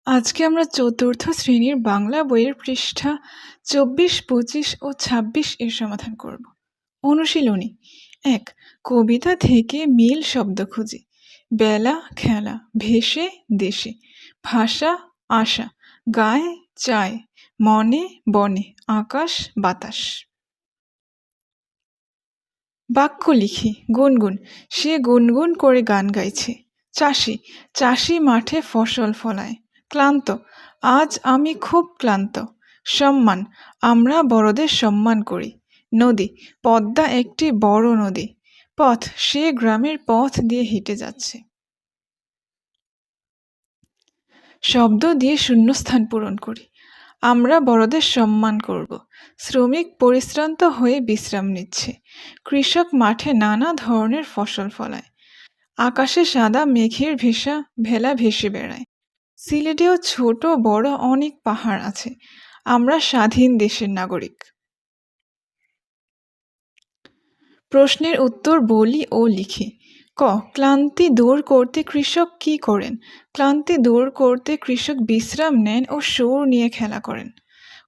আজকে আমরা চতুর্থ শ্রেণীর বাংলা বইয়ের পৃষ্ঠা ২৪, ২৫ ও ২৬ এর সমাধান করব। অনুশীলনী ১. কবিতা থেকে মিল শব্দ খুঁজি। বেলা, খেলা, ভেসে, দেশে, ভাষা, আশা, গায়ে, চায়, মনে, বনে, আকাশ, বাতাস। বাক্য লিখি। গুনগুন, সে গুনগুন করে গান গাইছে। চাষি, চাষি মাঠে ফসল ফলায়। ক্লান্ত, আজ আমি খুব ক্লান্ত। সম্মান, আমরা বড়দের সম্মান করি। নদী, পদ্মা একটি বড় নদী। পথ, সে গ্রামের পথ দিয়ে হেঁটে যাচ্ছে। শব্দ দিয়ে শূন্যস্থান পূরণ করি। আমরা বড়দের সম্মান করব। শ্রমিক পরিশ্রান্ত হয়ে বিশ্রাম নিচ্ছে। কৃষক মাঠে নানা ধরনের ফসল ফলায়। আকাশে সাদা মেঘের ভেলা ভেসে বেড়ায়। সিলেটেও ছোট বড় অনেক পাহাড় আছে। আমরা স্বাধীন দেশের নাগরিক। প্রশ্নের উত্তর বলি ও লিখি। ক. ক্লান্তি দূর করতে কৃষক কি করেন? ক্লান্তি দূর করতে কৃষক বিশ্রাম নেন ও সুর নিয়ে খেলা করেন।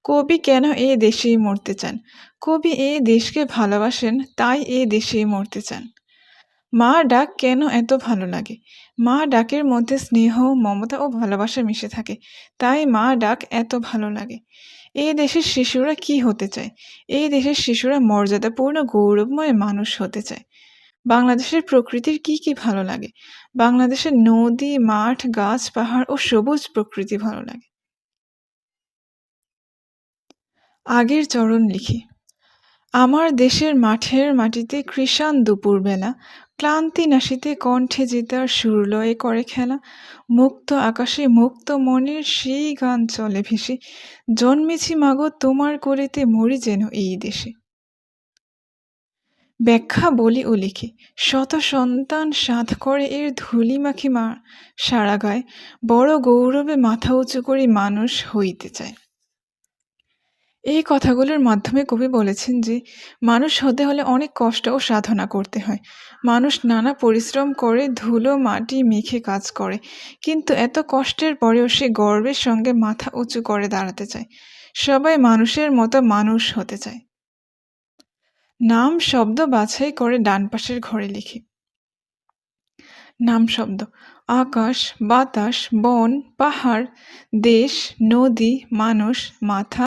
কবি কেন এ দেশেই মরতে চান? কবি এ দেশকে ভালোবাসেন, তাই এ দেশেই মরতে চান। মা ডাক কেন এত ভালো লাগে? মা ডাকের মধ্যে স্নেহ, মমতা ও ভালোবাসা মিশে থাকে, তাই মা ডাক এত ভালো লাগে। এই দেশের শিশুরা কি হতে চায়? এই দেশের শিশুরা মর্যাদাপূর্ণ গৌরবময় মানুষ হতে চায়। বাংলাদেশের প্রকৃতির কি কি ভালো লাগে? বাংলাদেশের নদী, মাঠ, গাছ, পাহাড় ও সবুজ প্রকৃতি ভালো লাগে। আগের চরণ লিখি। আমার দেশের মাঠের মাটিতে কৃষাণ দুপুরবেলা, ক্লান্তি নাশিতে কণ্ঠে জিতার সুর লয়ে করে খেলা। মুক্ত আকাশে মুক্ত মনের সেই গান চলে ভেসে, জন্মেছি মাগো তোমার করেতে মরি যেন এই দেশে। ব্যাখ্যা বলি ও লিখি। শত সন্তান সাধ করে এর ধুলি মাখি মা সারা গায়ে, বড় গৌরবে মাথা উঁচু করে মানুষ হইতে চায়। এই কথাগুলোর মাধ্যমে কবি বলেছেন যে মানুষ হতে হলে অনেক কষ্ট ও সাধনা করতে হয়। মানুষ নানা পরিশ্রম করে, ধুলো মাটি মেখে কাজ করে, কিন্তু এত কষ্টের পরেও সে গর্বের সঙ্গে মাথা উঁচু করে দাঁড়াতে চায়। সবাই মানুষের মতো মানুষ হতে চায়। নাম শব্দ বাছাই করে ডান পাশের ঘরে লিখি। নাম শব্দ: আকাশ, বাতাস, বন, পাহাড়, দেশ, নদী, মানুষ, মাথা,